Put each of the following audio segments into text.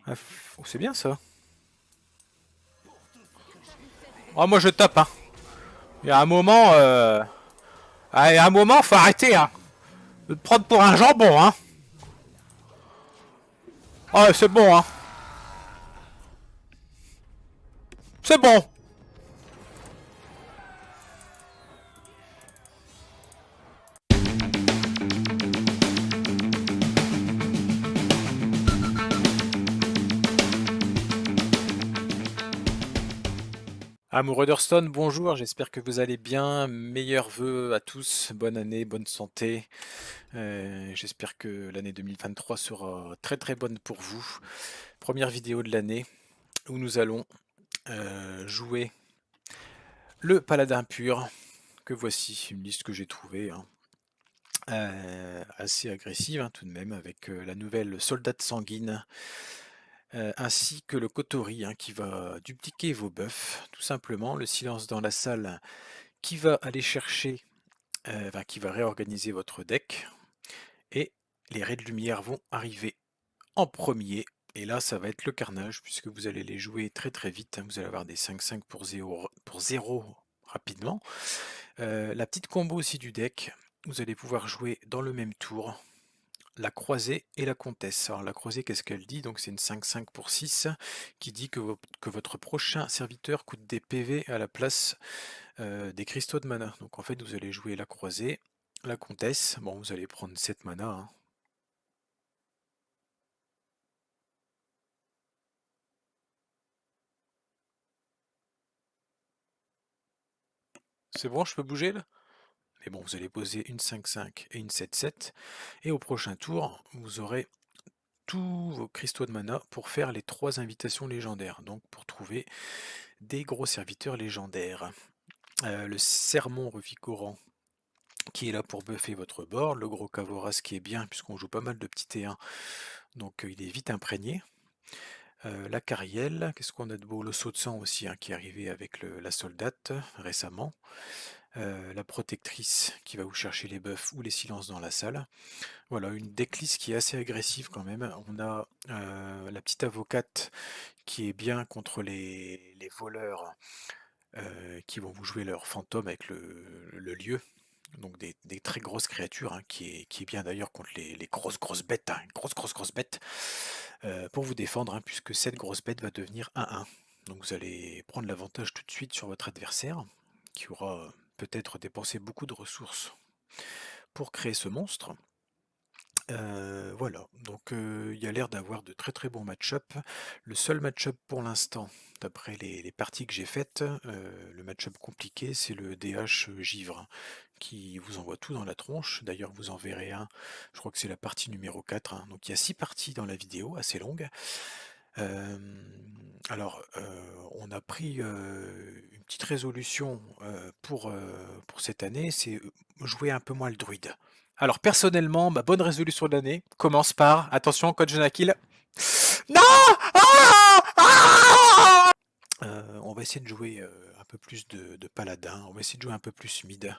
Ah, oh, c'est bien ça. Oh, moi je tape, hein. Il y a un moment, il y a un moment, faut arrêter, hein. De te prendre pour un jambon, hein. Oh, c'est bon, hein. C'est bon. Amoureux d'Hearthstone, bonjour, j'espère que vous allez bien. Meilleurs vœux à tous, bonne année, bonne santé. J'espère que l'année 2023 sera très très bonne pour vous. Première vidéo de l'année où nous allons jouer le Paladin pur, que voici, une liste que j'ai trouvée, hein. Assez agressive, hein, tout de même, avec la nouvelle Soldate sanguine, ainsi que le Kotori, hein, qui va dupliquer vos buffs, tout simplement. Le silence dans la salle qui va aller chercher, enfin, qui va réorganiser votre deck. Et les raids de lumière vont arriver en premier. Et là, ça va être le carnage, puisque vous allez les jouer très très vite, hein. Vous allez avoir des 5-5 pour 0 rapidement. La petite combo aussi du deck, vous allez pouvoir jouer dans le même tour la croisée et la comtesse. Alors la croisée, qu'est-ce qu'elle dit? Donc c'est une 5-5 pour 6 qui dit que votre prochain serviteur coûte des PV à la place des cristaux de mana. Donc en fait, vous allez jouer la croisée, la comtesse. Bon, vous allez prendre 7 mana, hein. C'est bon, je peux bouger là? Mais bon, vous allez poser une 5-5 et une 7-7. Et au prochain tour, vous aurez tous vos cristaux de mana pour faire les 3 invitations légendaires. Donc pour trouver des gros serviteurs légendaires. Le sermon revigorant qui est là pour buffer votre board. Le gros Kavoras qui est bien puisqu'on joue pas mal de petits T1. Donc il est vite imprégné. La Carielle, qu'est-ce qu'on a de beau? Le saut de sang aussi, hein, qui est arrivé avec la soldate récemment. La protectrice qui va vous chercher les buffs ou les silences dans la salle. Voilà, une decklist qui est assez agressive quand même. On a la petite avocate qui est bien contre les voleurs qui vont vous jouer leur fantôme avec le lieu. Donc des très grosses créatures, hein, qui est bien d'ailleurs contre les grosses grosses bêtes, hein, grosses bêtes, pour vous défendre, hein, puisque cette grosse bête va devenir 1-1. Donc vous allez prendre l'avantage tout de suite sur votre adversaire, qui aura peut-être dépensé beaucoup de ressources pour créer ce monstre. Voilà, donc il y a l'air d'avoir de très très bons match-up. Le seul match-up pour l'instant, d'après les parties que j'ai faites, le match-up compliqué, c'est le DH Givre, hein, qui vous envoie tout dans la tronche. D'ailleurs, vous en verrez un, je crois que c'est la partie numéro 4, hein. Donc il y a 6 parties dans la vidéo, assez longue. Euh, alors, on a pris une petite résolution pour cette année, c'est jouer un peu moins le druide. Alors personnellement, ma bonne résolution de l'année commence par, attention, code Jonakil. Non. On va essayer de jouer un peu plus de paladin, on va essayer de jouer un peu plus mid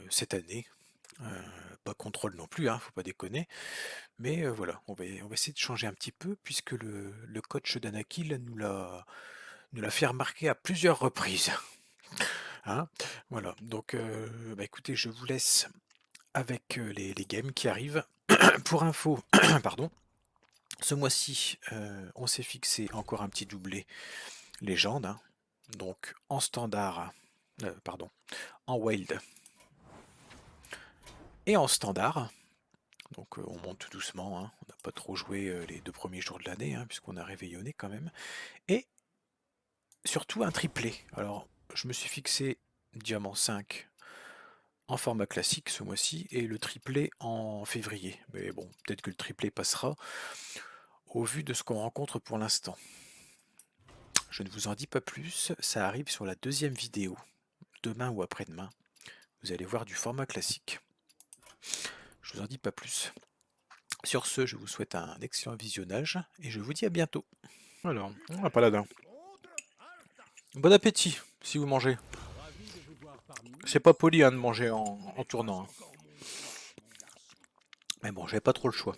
cette année. Pas contrôle non plus, hein, faut pas déconner. Mais voilà, on va essayer de changer un petit peu puisque le coach d'Anakil nous l'a fait remarquer à plusieurs reprises, hein. Voilà, donc bah écoutez, je vous laisse avec les games qui arrivent. Pour info, pardon, ce mois-ci, on s'est fixé encore un petit doublé légende, hein. Donc en standard, pardon, en wild et en standard. Donc on monte tout doucement, hein. On n'a pas trop joué les 2 premiers jours de l'année, hein, puisqu'on a réveillonné quand même. Et surtout un triplé. Alors je me suis fixé diamant 5 en format classique ce mois-ci et le triplé en février. Mais bon, peut-être que le triplé passera au vu de ce qu'on rencontre pour l'instant. Je ne vous en dis pas plus, ça arrive sur la deuxième vidéo, demain ou après-demain. Vous allez voir du format classique. Je vous en dis pas plus. Sur ce, je vous souhaite un excellent visionnage et je vous dis à bientôt. Alors, on va paladin. Bon appétit si vous mangez. C'est pas poli, hein, de manger en tournant, hein. Mais bon, j'avais pas trop le choix.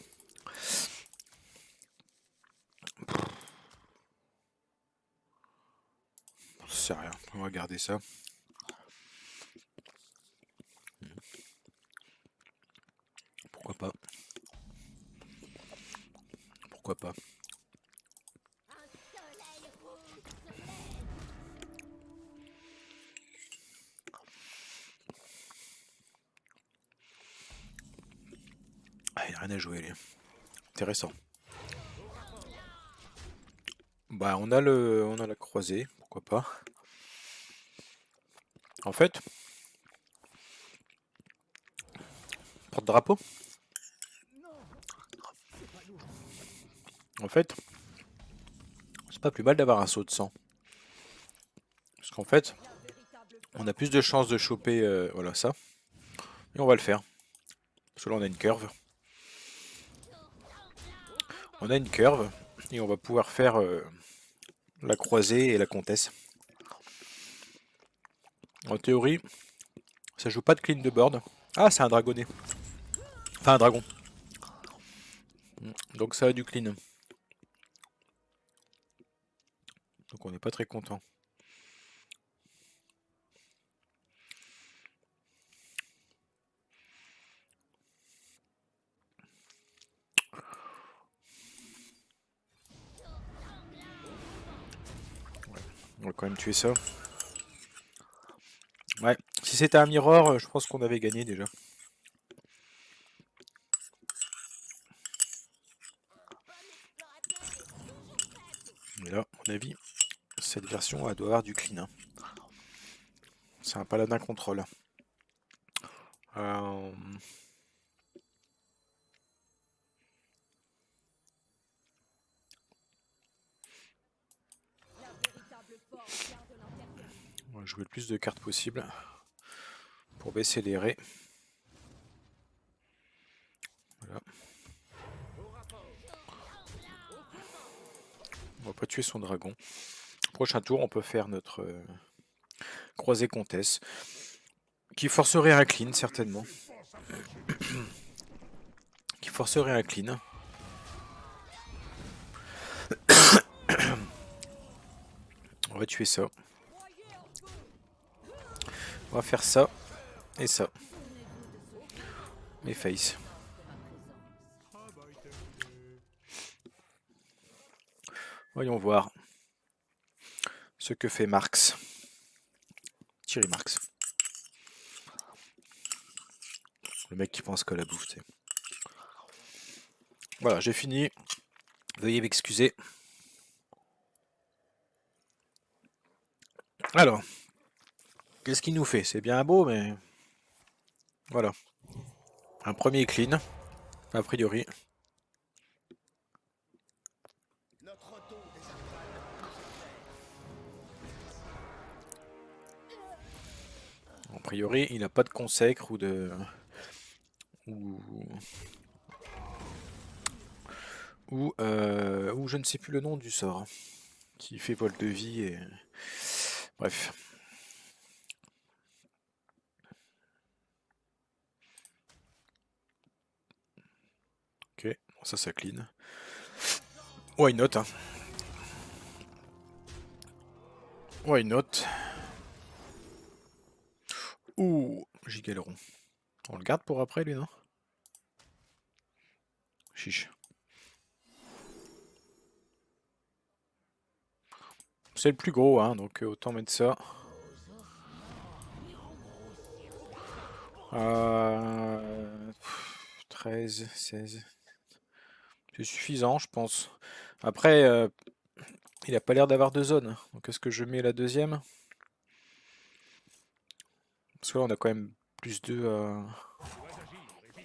sais rien, on va garder ça. Pourquoi pas? Pourquoi pas? Ah, il n'y a rien à jouer, lui. Intéressant. Bah, on a la croisée, pourquoi pas. En fait, porte-drapeau. En fait, c'est pas plus mal d'avoir un saut de sang. Parce qu'en fait, on a plus de chances de choper voilà ça. Et on va le faire. Parce que là on a une curve. On a une curve. Et on va pouvoir faire la croisée et la comtesse. En théorie, ça joue pas de clean de board. Ah, c'est un dragonnet. Enfin, un dragon. Donc ça a du clean. Donc on n'est pas très content. Ouais, on va quand même tuer ça. Ouais, si c'était un mirror, je pense qu'on avait gagné déjà. Mais là, à mon avis, cette version elle doit avoir du clean. Hein. C'est un paladin contrôle. Euh... On va jouer le plus de cartes possible pour baisser les raies. Voilà. On va pas tuer son dragon. Prochain tour, on peut faire notre croisée comtesse, qui forcerait un clean certainement. Qui forcerait un clean. On va tuer ça. On va faire ça et ça. Et face. Voyons voir ce que fait Marx. Thierry Marx. Le mec qui pense qu'à la bouffe, tu sais. Voilà, j'ai fini. Veuillez m'excuser. Alors, qu'est-ce qu'il nous fait? C'est bien beau, mais... Voilà. Un premier clean, a priori. A priori, il n'a pas de consacre ou de... Ou je ne sais plus le nom du sort. Qui fait vol de vie et... Bref. Ok, bon, ça clean. Why not, hein. Why not. Ouh, Gigaleron. On le garde pour après, lui, non? Chiche. C'est le plus gros, hein, donc autant mettre ça. 13, 16. C'est suffisant, je pense. Après, il a pas l'air d'avoir de zone. Donc est-ce que je mets la deuxième? Parce que là, on a quand même plus de...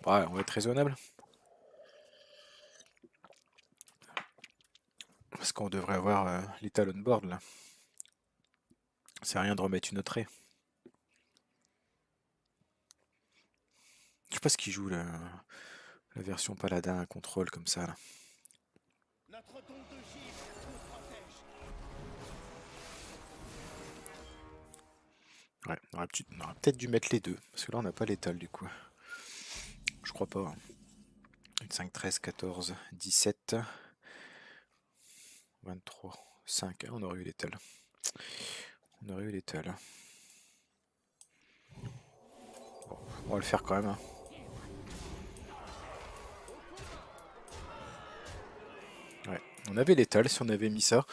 Ouais, on va être raisonnable. Parce qu'on devrait avoir l'étal on board, là. C'est rien de remettre une autre raie. Je sais pas ce qu'il joue, la version paladin à contrôle comme ça, là. Ouais, on aurait peut-être dû mettre les deux. Parce que là, on n'a pas l'étal, du coup. Je crois pas. 5, 13, 14, 17, 23, 5. On aurait eu l'étal. On aurait eu l'étal. Bon, on va le faire quand même. Hein. Ouais, on avait l'étal si on avait mis ça.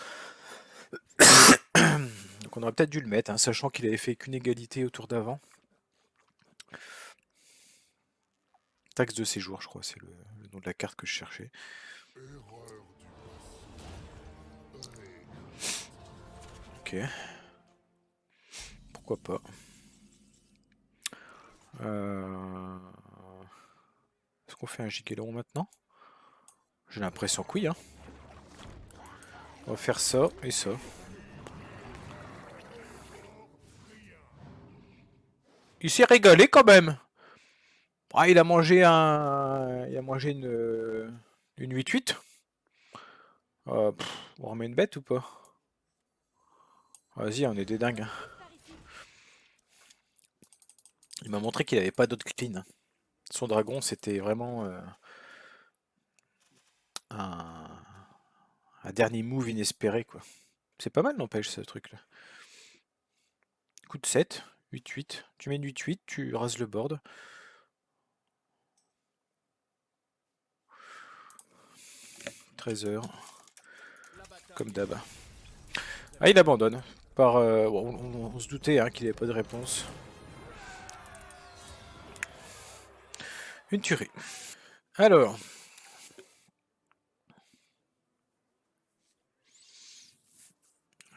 Donc on aurait peut-être dû le mettre, hein, sachant qu'il avait fait qu'une égalité au tour d'avant. Taxe de séjour, je crois, c'est le nom de la carte que je cherchais. Ok. Pourquoi pas. Est-ce qu'on fait un Gigélon maintenant? J'ai l'impression que oui. Hein. On va faire ça et ça. Il s'est régalé quand même. Ah, il a mangé une 8-8. On remet une bête ou pas? Vas-y, on est des dingues. Hein. Il m'a montré qu'il avait pas d'autre clean. Son dragon, c'était vraiment un dernier move inespéré, quoi. C'est pas mal, n'empêche, ce truc-là. Coup de 7, 8-8. Tu mets une 8-8, tu rases le board. Trésor. Comme d'hab. Ah, il abandonne. On se doutait hein, qu'il n'avait pas de réponse. Une tuerie. Alors.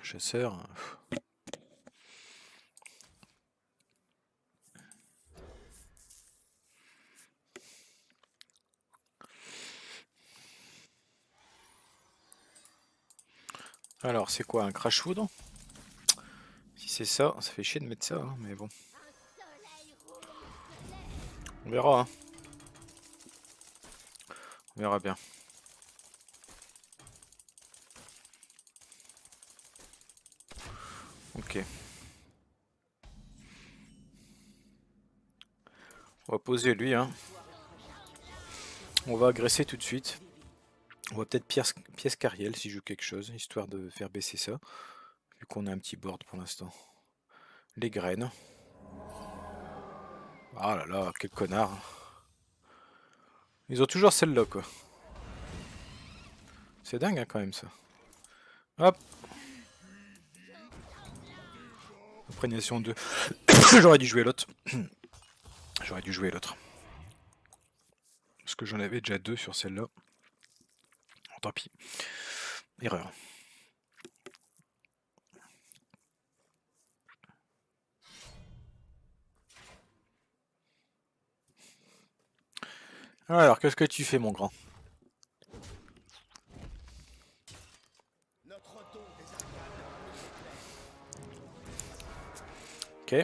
Chasseur. Alors, c'est quoi, un crash foudre? Si c'est ça, ça fait chier de mettre ça, hein, mais bon. On verra, hein. On verra bien. Ok. On va poser lui, hein. On va agresser tout de suite. On va peut-être pièce carriel si je joue quelque chose, histoire de faire baisser ça. Vu qu'on a un petit board pour l'instant. Les graines. Ah là là, quel connard. Ils ont toujours celle-là, quoi. C'est dingue, hein, quand même, ça. Hop. Imprégnation 2. J'aurais dû jouer l'autre. J'aurais dû jouer l'autre. Parce que j'en avais déjà deux sur celle-là. Oh, tant pis. Erreur. Alors, qu'est-ce que tu fais, mon grand? Ok.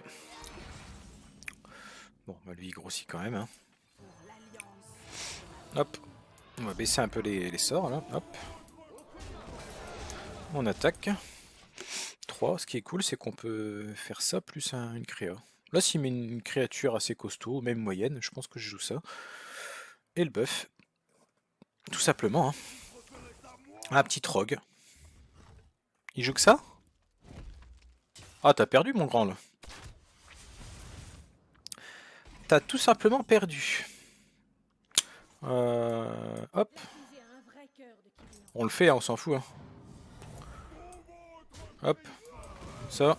Bon, bah lui il grossit quand même. Hein. Hop. On va baisser un peu les sorts là. Hop. On attaque. 3. Ce qui est cool, c'est qu'on peut faire ça plus une créa. Là, s'il met une créature assez costaud, même moyenne, je pense que je joue ça. Et le buff. Tout simplement. Hein. Un petit rogue. Il joue que ça? Ah, t'as perdu, mon grand là. T'as tout simplement perdu. Hop. On le fait, hein, on s'en fout. Hein. Hop. Ça.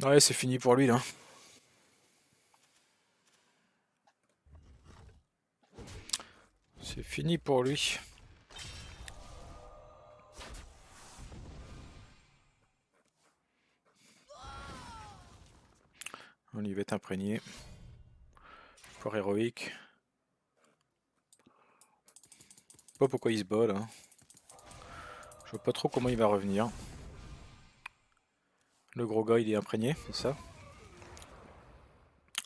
Ouais, c'est fini pour lui là. C'est fini pour lui. On y va être imprégné. Fort héroïque. Je sais pas pourquoi il se bat là. Je vois pas trop comment il va revenir. Le gros gars il est imprégné, c'est ça?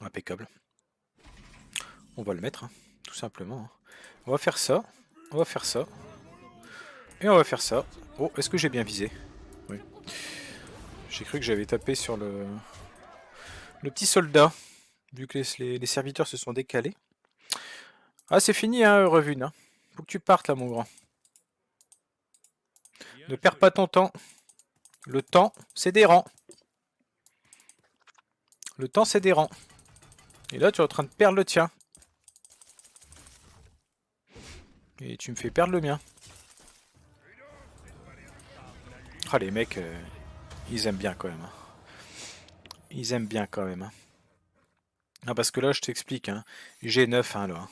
Impeccable. On va le mettre, hein, tout simplement. Hein. On va faire ça. On va faire ça. Et on va faire ça. Oh, est-ce que j'ai bien visé? Oui. J'ai cru que j'avais tapé sur le petit soldat. Vu que les serviteurs se sont décalés. Ah, c'est fini, hein, Revune. Hein. Faut que tu partes, là, mon grand. Ne perds pas ton temps. Le temps, c'est des rangs. Le temps, c'est des rangs. Et là, tu es en train de perdre le tien. Et tu me fais perdre le mien. Ah, les mecs, ils aiment bien quand même. Hein. Ils aiment bien quand même. Hein. Ah, parce que là, je t'explique. Hein. J'ai 9, hein, là.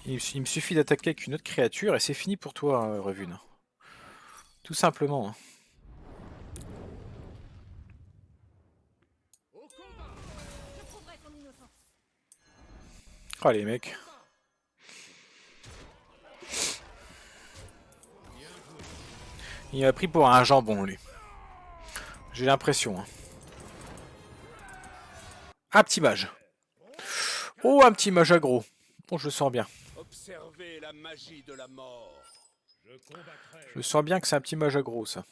Il me suffit d'attaquer avec une autre créature et c'est fini pour toi, hein, Revune. Tout simplement. Hein. Ah, les mecs. Il m'a pris pour un jambon, lui. J'ai l'impression. Hein. Un petit mage. Oh, un petit mage aggro. Bon, je le sens bien. Observez la magie de la mort. Je sens bien que c'est un petit mage aggro, ça.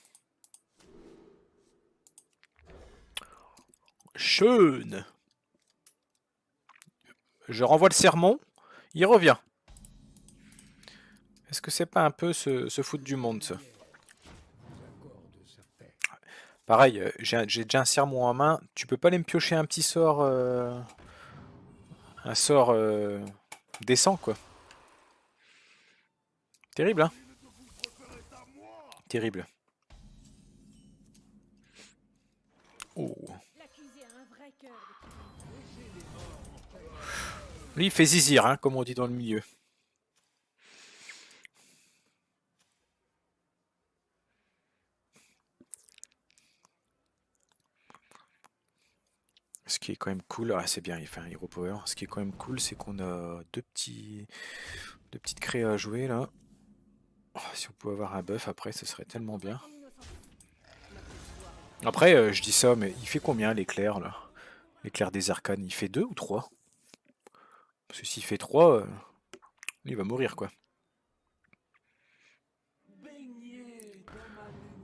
Schön. Je renvoie le sermon. Il revient. Est-ce que c'est pas un peu se foutre du monde, ça? Pareil, j'ai déjà un sermon en main. Tu peux pas aller me piocher un petit sort... un sort décent, quoi. Terrible, hein? Terrible. Oh. Lui, il fait zizir, hein, comme on dit dans le milieu. Ce qui est quand même cool, ah, c'est bien, il fait un Hero Power. Ce qui est quand même cool, c'est qu'on a deux petites créas à jouer là. Oh, si on pouvait avoir un buff après, ce serait tellement bien. Après, je dis ça, mais il fait combien l'éclair là? L'éclair des arcanes, il fait 2 ou 3? Parce que s'il fait 3, il va mourir quoi.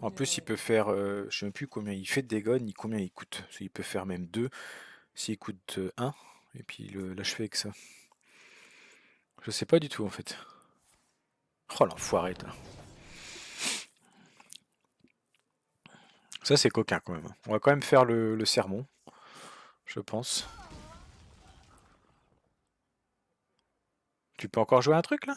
En plus, il peut faire, je sais même plus combien il fait de dégâts, ni combien il coûte. Il peut faire même 2, s'il coûte 1, et puis l'achever avec ça. Je sais pas du tout en fait. Oh l'enfoiré là. Ça c'est coquin quand même. On va quand même faire le sermon, je pense. Tu peux encore jouer un truc là?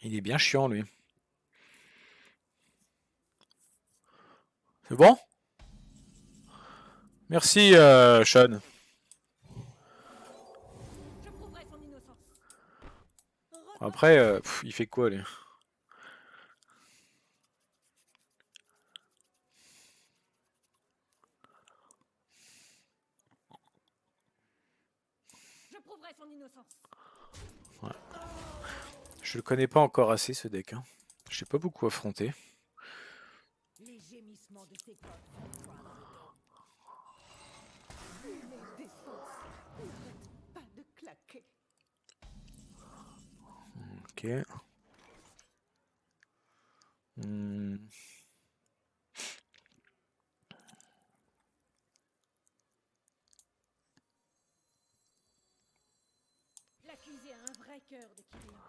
Il est bien chiant lui. C'est bon? Merci Sean. Après, il fait quoi lui? Ouais. Je le connais pas encore assez ce deck. Hein. Je sais pas beaucoup affronter. Les gémissements de tes corps font poindre de mes défenses n'arrêtent pas de claquer. Ok. Hmm. L'accusé a un vrai cœur de Kyrian.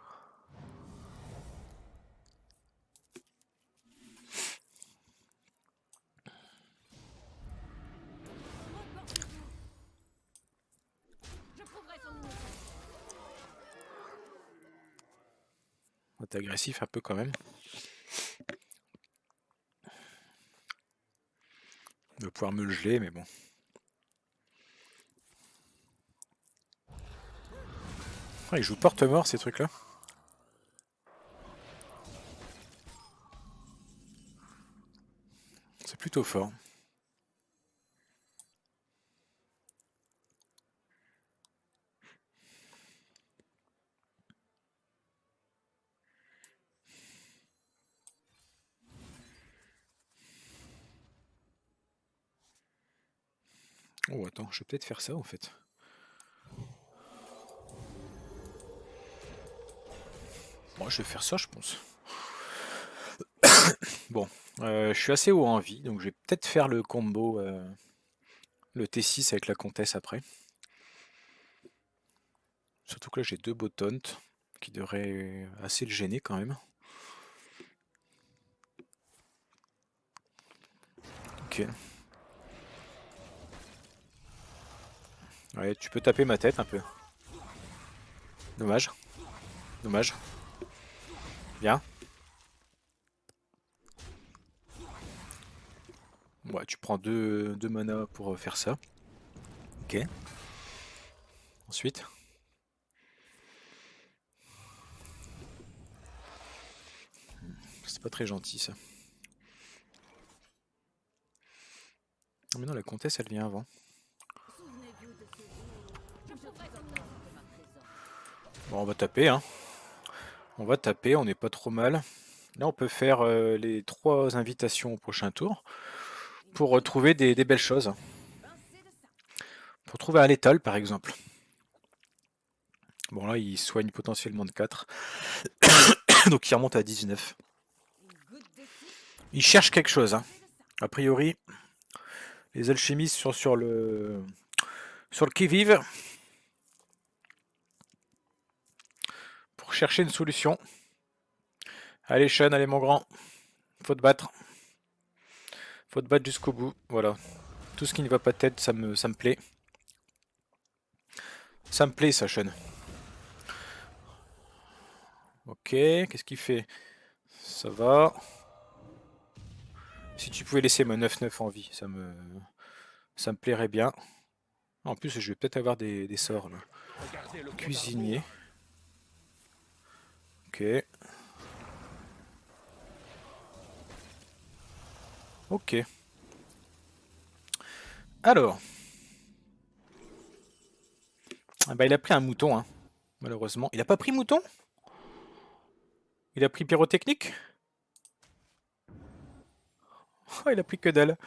Je prouverai son innocence. T'es agressif un peu quand même. Il va pouvoir me le geler, mais bon. Ah, il joue porte-mort ces trucs-là. C'est plutôt fort. Oh attends, je vais peut-être faire ça en fait. Moi je vais faire ça je pense. Bon, je suis assez haut en vie, donc je vais peut-être faire le combo, le T6 avec la comtesse après. Surtout que là j'ai 2 botons qui devraient assez le gêner quand même. Ok. Ouais, tu peux taper ma tête un peu. Dommage. Dommage. Bien. Ouais, tu prends 2 mana pour faire ça. Ok. Ensuite. C'est pas très gentil ça. Ah, mais non, la comtesse elle vient avant. Souvenez-vous de ces jours. Je vous ordonne de ma présence. Bon, on va taper, hein. On va taper, on n'est pas trop mal. Là, on peut faire les 3 invitations au prochain tour pour retrouver des belles choses. Pincez de ça. Pour trouver un létal, par exemple. Bon, là, il soigne potentiellement de 4. Donc, il remonte à 19. Une goutte d'éthique. Il cherche quelque chose, hein. Pincez de ça. A priori, les alchimistes sont sur le qui-vive pour chercher une solution. Allez, Sean, allez, mon grand. Faut te battre. Faut te battre jusqu'au bout. Voilà. Tout ce qui ne va pas tête, ça me plaît. Ça me plaît, ça, Sean. Ok, qu'est-ce qu'il fait? Ça va. Si tu pouvais laisser ma 9-9 en vie, ça me plairait bien. En plus, je vais peut-être avoir des sorts là. Regardez le Cuisinier. Ok. Ok. Alors. Ah bah, il a pris un mouton, hein, malheureusement. Il a pas pris mouton? Il a pris pyrotechnique? Oh, il a pris que dalle.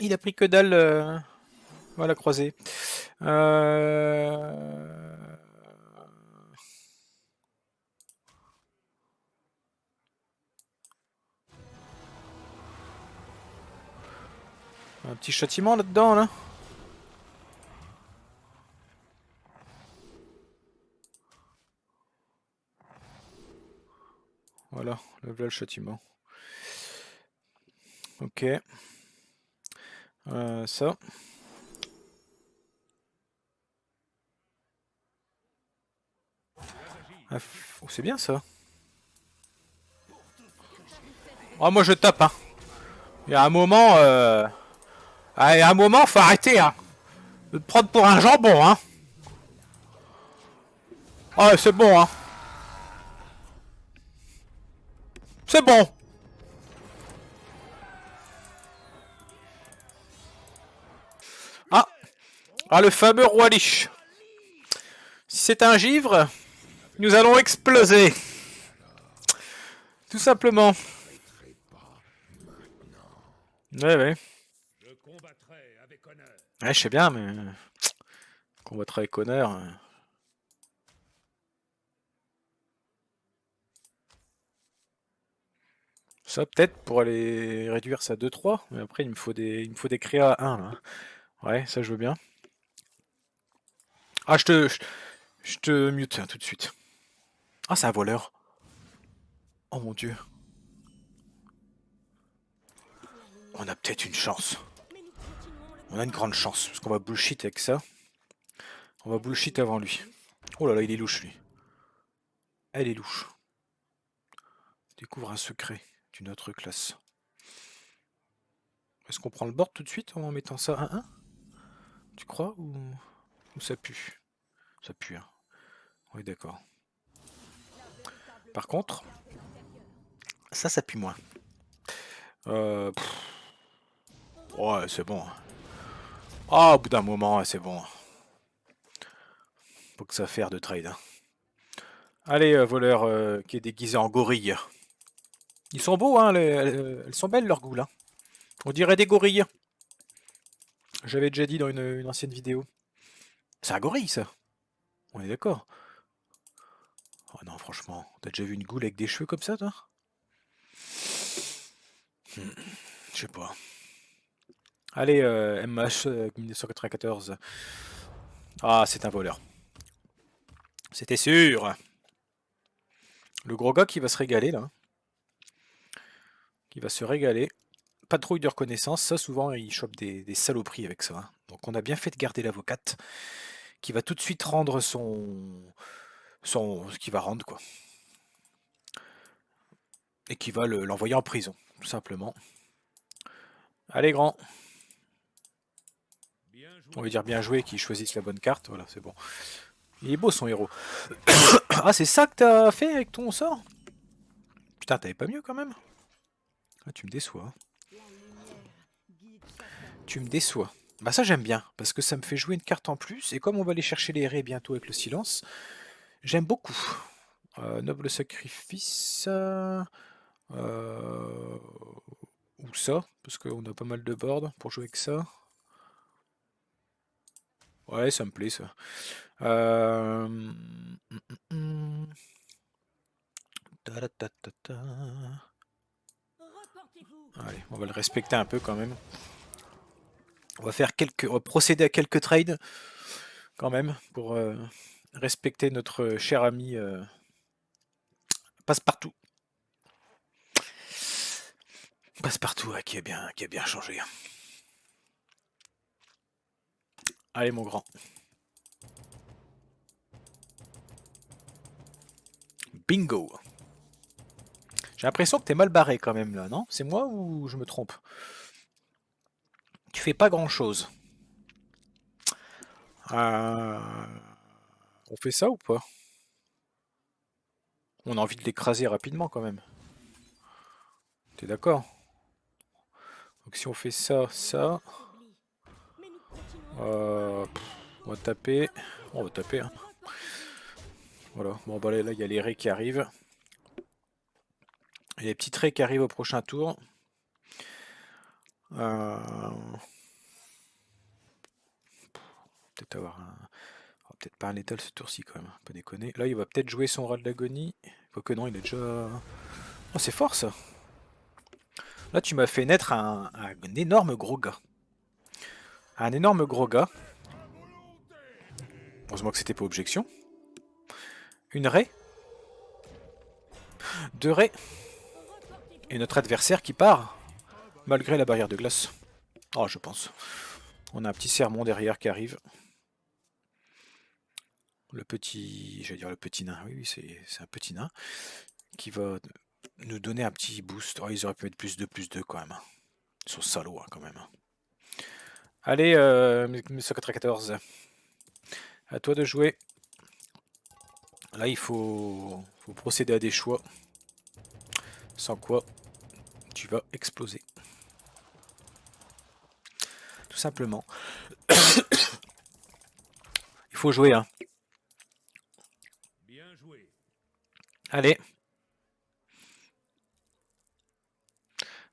Il a pris que dalle. Voilà, croisé. Un petit châtiment là-dedans, là. Voilà, le châtiment. Ok. Ça. Ah, oh, c'est bien ça. Oh, moi je tape, hein. Il y a un moment. Ah, il y a un moment, faut arrêter, hein. De te prendre pour un jambon, hein. Ah, c'est bon, hein. C'est bon. Ah, ah, le fameux roi Lich. Si c'est un givre, nous allons exploser. Tout simplement. Ouais, ouais. Je combattrai avec honneur. Ouais, je sais bien, mais. Combattre avec honneur. Ça, peut-être, pour aller réduire ça 2-3. Mais après, il me faut des créas à 1, là. Ouais, ça, je veux bien. Ah, je te mute hein, tout de suite. Ah, c'est un voleur. Oh mon dieu. On a peut-être une chance. Mais nous continuons le On a une grande chance, parce qu'on va bullshit avec ça. On va bullshit avant lui. Oh là là, il est louche, lui. Elle est louche. Découvre un secret d'une autre classe. Est-ce qu'on prend le board tout de suite en mettant ça 1-1? Tu crois ou ça pue? Ça pue, hein. Oui, d'accord. Par contre, ça pue moins. Pff, ouais, c'est bon. Ah, au bout d'un moment, c'est bon. Faut que ça fasse de trade, hein. Allez, voleur qui est déguisé en gorille. Ils sont beaux, hein, elles sont belles leurs goules, hein. On dirait des gorilles. J'avais déjà dit dans une ancienne vidéo. C'est un gorille, ça. On est d'accord. Oh non, franchement, t'as déjà vu une goule avec des cheveux comme ça, toi? Je sais pas. Allez, MH 1994. Ah, c'est un voleur. C'était sûr. Le gros gars qui va se régaler là. Qui va se régaler. Patrouille de reconnaissance, ça souvent il chope des saloperies avec ça, hein. Donc on a bien fait de garder l'avocate qui va tout de suite rendre ce qu'il va rendre quoi. Et qui va l'envoyer en prison, tout simplement. Allez grand, Bien on joué. veut dire bien joué, qu'ils choisissent la bonne carte, voilà c'est bon. Il est beau son héros. Ah c'est ça que t'as fait avec ton sort? Putain t'avais pas mieux quand même? Ah tu me déçois, hein. La lumière guide chacun de Tu me ses déçois. Bah ça j'aime bien, parce que ça me fait jouer une carte en plus, et comme on va aller chercher les raies bientôt avec le silence, j'aime beaucoup. Noble sacrifice. Ou ça, parce qu'on a pas mal de boards pour jouer avec ça. Ouais, ça me plaît ça. Ta-da-ta-ta-ta. Reportez-vous. Allez, on va le respecter un peu quand même. On va procéder à quelques trades quand même pour respecter notre cher ami Passepartout. Passepartout, ouais, qui a bien changé. Allez mon grand. Bingo. J'ai l'impression que t'es mal barré quand même là, non? C'est moi ou je me trompe? Tu fais pas grand chose. On fait ça ou pas? On a envie de l'écraser rapidement quand même. T'es d'accord? Donc si on fait ça, ça, Affaibli. Mais nous continuons notre euh, combat. on va taper. Reportez-vous. On va taper, hein. Reportez-vous. Voilà. Bon bah là il y a les raies qui arrivent. Il y a les petites raies qui arrivent au prochain tour. Peut-être avoir un. Oh, peut-être pas un létal ce tour-ci quand même. Pas déconner. Là il va peut-être jouer son rat de l'agonie. Quoique non, il est déjà. Oh c'est fort ça. Là tu m'as fait naître un énorme gros gars. Un énorme gros gars. Heureusement que c'était pas objection. Une raie. Deux raies. Et notre adversaire qui part. Malgré la barrière de glace. Oh je pense. On a un petit sermon derrière qui arrive. Le petit. J'allais dire le petit nain. Oui, c'est un petit nain. Qui va nous donner un petit boost. Oh, ils auraient pu mettre plus 2 quand même. Ils sont salauds hein, quand même. Allez, 1994. À toi de jouer. Là, faut procéder à des choix. Sans quoi, tu vas exploser. Tout simplement. Il faut jouer, hein. Bien joué. Allez.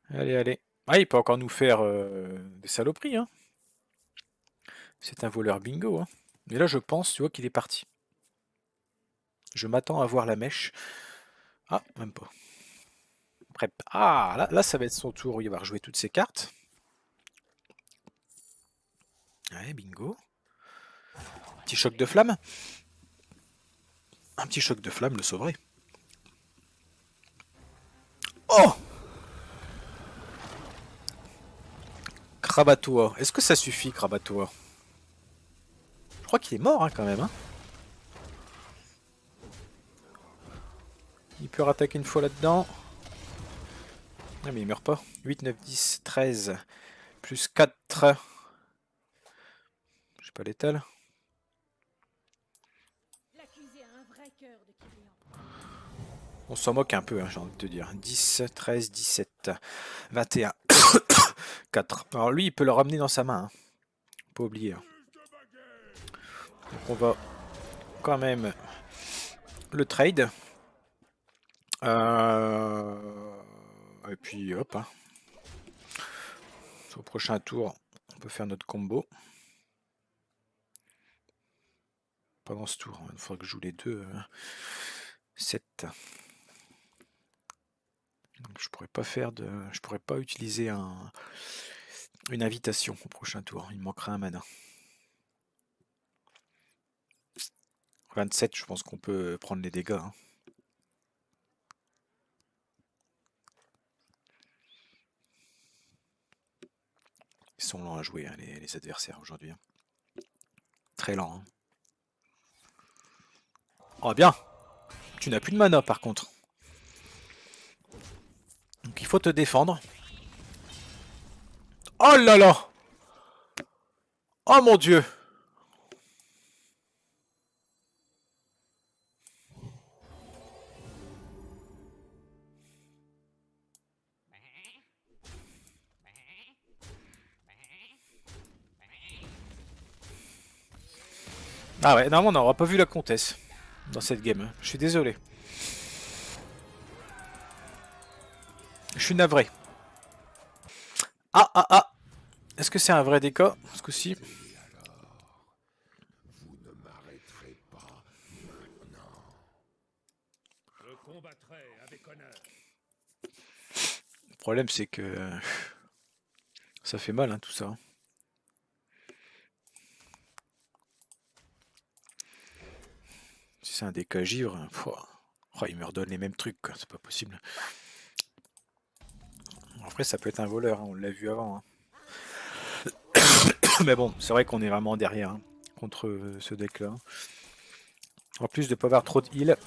Allez, allez. Ah, il peut encore nous faire des saloperies, hein. C'est un voleur bingo, hein. Mais là, je pense, tu vois, qu'il est parti. Je m'attends à voir la mèche. Ah, même pas. Prep. Ah, là, ça va être son tour. Il va rejouer toutes ses cartes. Ouais, bingo. Petit choc de flamme. Un petit choc de flamme le sauverait. Oh! Krabatoa. Est-ce que ça suffit, Krabatoa? Je crois qu'il est mort, hein, quand même, hein. Il peut rattaquer une fois là-dedans. Ah, mais il meurt pas. 8, 9, 10, 13. Plus 4. Je sais pas létal. L'accusé a un vrai cœur de client. On s'en moque un peu, hein, j'ai envie de te dire. 10, 13, 17, 21, 4. Alors lui, il peut le ramener dans sa main. Hein. Pas oublier. Hein. Donc on va quand même le trade. Et puis hop. Hein. Au prochain tour, on peut faire notre combo. Pendant ce tour, il faudra que je joue les deux. 7. Donc, je pourrais pas utiliser une invitation au prochain tour. Il me manquera un mana. 27, je pense qu'on peut prendre les dégâts, hein. Ils sont lents à jouer, hein, les adversaires aujourd'hui, hein. Très lents, hein. Oh bien! Tu n'as plus de mana par contre. Donc il faut te défendre. Oh là là! Oh mon dieu! Ah ouais, normalement on n'aura pas vu la comtesse dans cette game. Je suis désolé. Je suis navré. Ah ah ah! Est-ce que c'est un vrai déca? Ce coup-ci. Je combattrai avec honneur. Le problème c'est que ça fait mal, hein, tout ça. Si c'est un déca givre, oh, il me redonne les mêmes trucs, quoi. C'est pas possible. Après ça peut être un voleur, hein, on l'a vu avant, hein. Mais bon, c'est vrai qu'on est vraiment derrière, hein, contre ce deck-là. En plus de pas avoir trop de heal,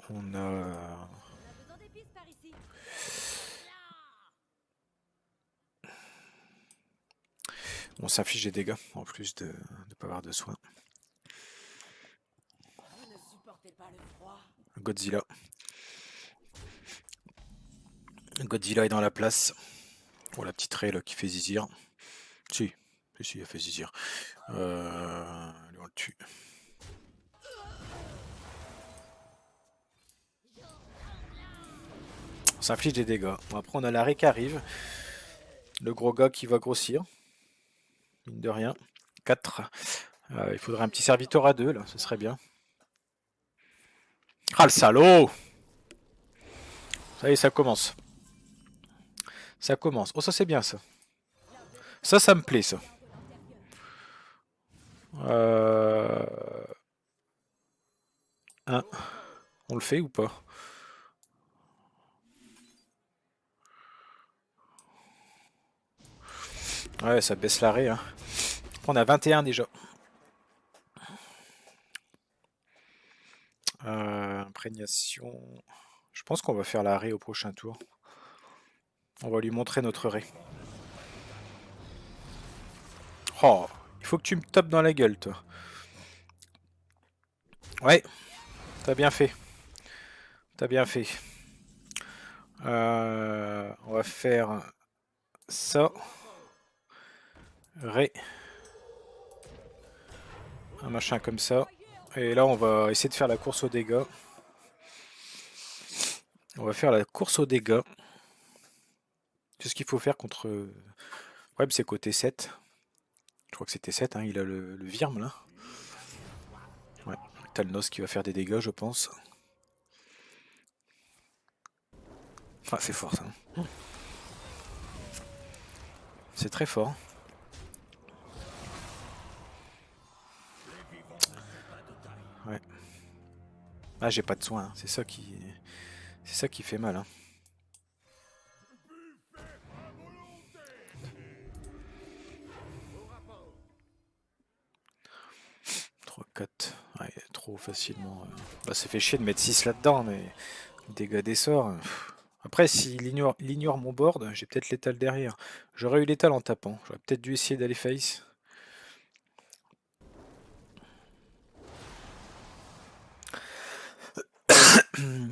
on a... On s'inflige des dégâts, en plus de ne pas avoir de soins. Godzilla. Godzilla est dans la place. Oh, la petite raie là qui fait zizir. Si, elle fait zizir. Lui, on le tue. On s'inflige des dégâts. Bon, après, on a l'arrêt qui arrive. Le gros gars qui va grossir. Mine de rien. 4. Il faudrait un petit serviteur à 2, là, ce serait bien. Ah, le salaud! Ça y est, ça commence. Ça commence. Oh, ça c'est bien ça. Ça me plaît ça. Hein, on le fait ou pas? Ouais, ça baisse l'arrêt, hein. On a 21 déjà. Imprégnation. Je pense qu'on va faire l'arrêt au prochain tour. On va lui montrer notre raie. Oh, il faut que tu me tapes dans la gueule, toi. Ouais, t'as bien fait. T'as bien fait. On va faire ça. Ré. Un machin comme ça. Et là, on va essayer de faire la course aux dégâts. On va faire la course aux dégâts. C'est ce qu'il faut faire contre... Le problème, c'est côté 7. Je crois que c'était 7, hein. Il a le Virme, là. Ouais, Talnos qui va faire des dégâts, je pense. Ah, c'est fort, ça. C'est très fort. Ouais. Ah, j'ai pas de soins, hein. C'est ça qui fait mal, hein. 3, 4. Ouais, trop facilement. Bah, ça fait chier de mettre 6 là-dedans, mais dégâts des sorts. Après, s'il ignore mon board, j'ai peut-être l'étal derrière. J'aurais eu l'étal en tapant. J'aurais peut-être dû essayer d'aller face.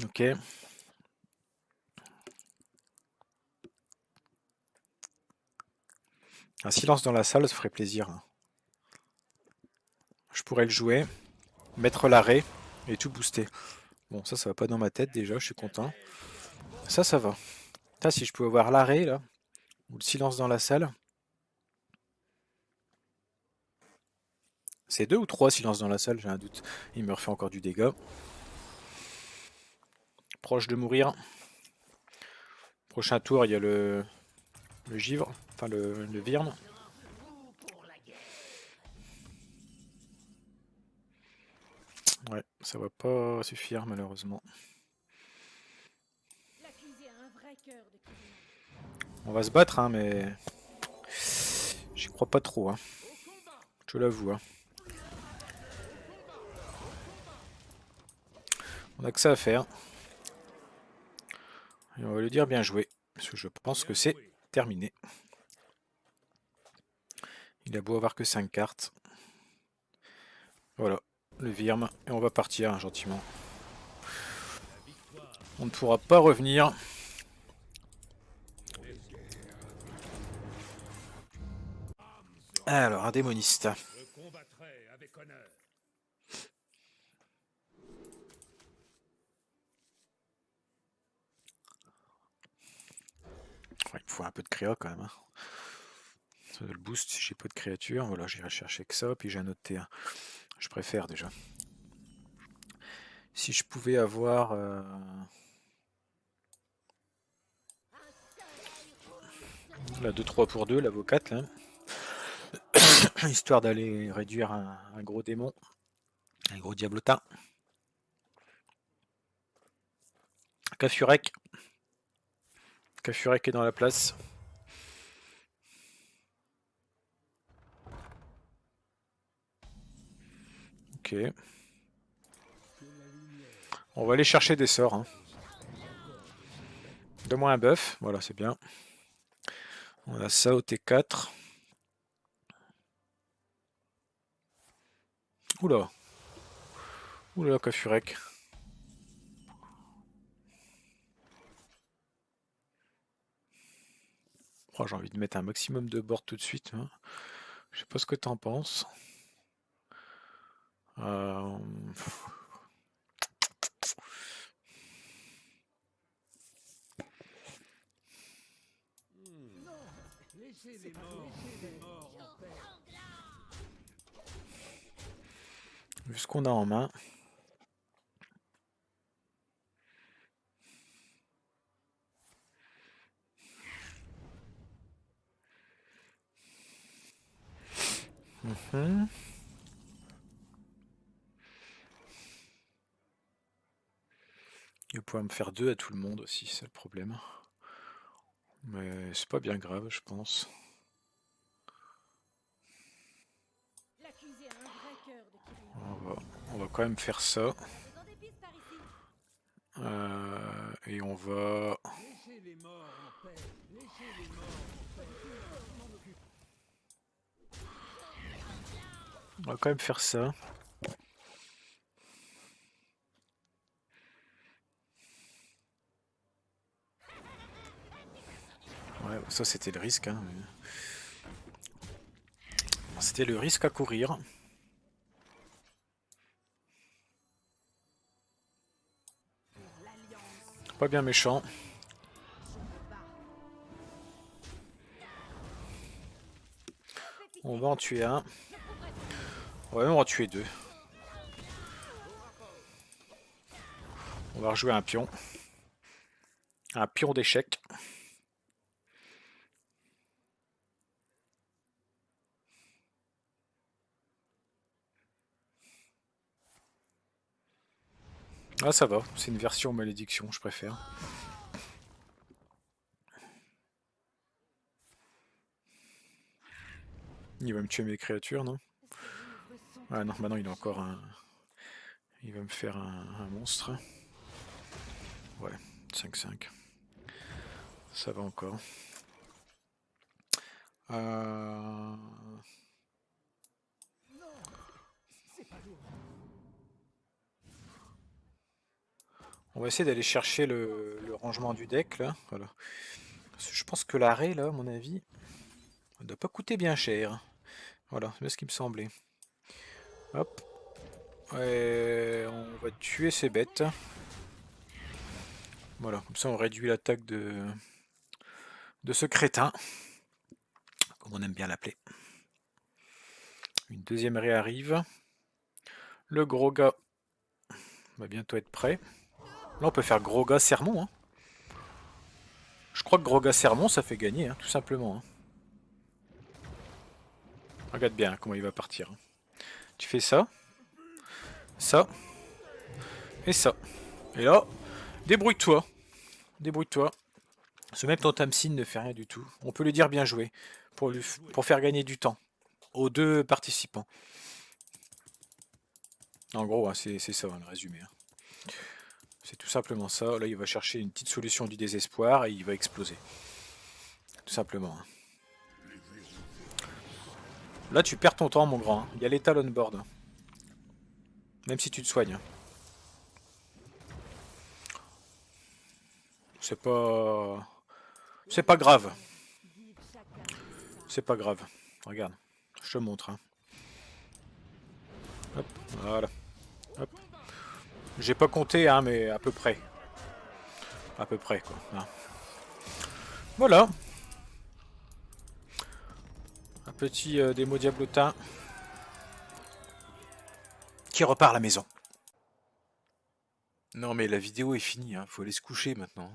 Ok. Un silence dans la salle, ça ferait plaisir, hein. Je pourrais le jouer, mettre l'arrêt et tout booster. Bon, ça va pas dans ma tête déjà, je suis content. Ça va. Ça, si je pouvais avoir l'arrêt, là, ou le silence dans la salle. C'est 2 ou 3 silences dans la salle, j'ai un doute. Il me refait encore du dégât. proche de mourir. Prochain tour, il y a le givre, enfin le virme. Ouais, ça va pas suffire malheureusement. L'accusé a un vrai cœur de criminel. On va se battre, hein, mais j'y crois pas trop, hein. Je l'avoue, hein. On a que ça à faire. Et on va lui dire bien joué, parce que je pense que c'est terminé. Il a beau avoir que 5 cartes. Voilà, le virme, et on va partir hein, gentiment. On ne pourra pas revenir. Alors, un démoniste. Je combattrai avec honneur. Ouais, il me faut un peu de créa quand même, hein. Ça le boost si j'ai pas de créature. Voilà, j'irai chercher que ça, puis j'ai un autre T1. Je préfère déjà. Si je pouvais avoir... la 2-3 pour 2, l'avocate, là. Histoire d'aller réduire un gros démon. Un gros diablotin. Kafurek. Kafurek est dans la place. Ok. On va aller chercher des sorts. Hein. Donne-moi un buff. Voilà, c'est bien. On a ça au T4. Oula. Oula, Kafurek. Oh, j'ai envie de mettre un maximum de board tout de suite. Hein. Je sais pas ce que t'en penses. Euh... Vu ce qu'on a en main. Il va pouvoir me faire 2 à tout le monde aussi, c'est le problème. Mais c'est pas bien grave, je pense. L'accusé a un vrai cœur de criminel. On va quand même faire ça. Faisons des pistes par ici. Et on va... Laissez les morts en paix. Laissez les morts en paix. Je m'en occupe. On va quand même faire ça. Ouais, ça c'était le risque. Hein. C'était le risque à courir. Pas bien méchant. On va en tuer un. Ouais, on va en tuer 2. On va rejouer un pion. Un pion d'échec. Ah ça va, c'est une version malédiction, je préfère. Il va me tuer mes créatures, non? Ah non, maintenant il a encore un... Il va me faire un monstre. Ouais, 5-5. Ça va encore. On va essayer d'aller chercher le rangement du deck, là. Voilà. Je pense que l'arrêt, là, à mon avis, ne doit pas coûter bien cher. Voilà, c'est bien ce qui me semblait. Hop. Et on va tuer ces bêtes. Voilà, comme ça on réduit l'attaque de ce crétin. Comme on aime bien l'appeler. Une deuxième raie arrive. Le gros gars va bientôt être prêt. Là, on peut faire Groga Sermon. Hein. Je crois que Groga Sermon, ça fait gagner, hein, tout simplement. Hein. Regarde bien comment il va partir. Hein. Tu fais ça, ça, et ça. Et là, débrouille-toi. Débrouille-toi. Ce même ton Tamsin ne fait rien du tout. On peut lui dire bien joué. Pour faire gagner du temps. Aux deux participants. En gros, hein, c'est ça, le résumé. Hein. C'est tout simplement ça. Là, il va chercher une petite solution du désespoir et il va exploser. Tout simplement. Hein. Là, tu perds ton temps, mon grand. Il y a l'étal on board. Hein. Même si tu te soignes. Hein. C'est pas... C'est pas grave. C'est pas grave. Regarde. Je te montre. Hein. Hop, voilà. Hop. J'ai pas compté, hein, mais à peu près. À peu près, quoi. Hein. Voilà. Un petit démo diablotin qui repart à la maison. Non mais la vidéo est finie, hein. Faut aller se coucher maintenant.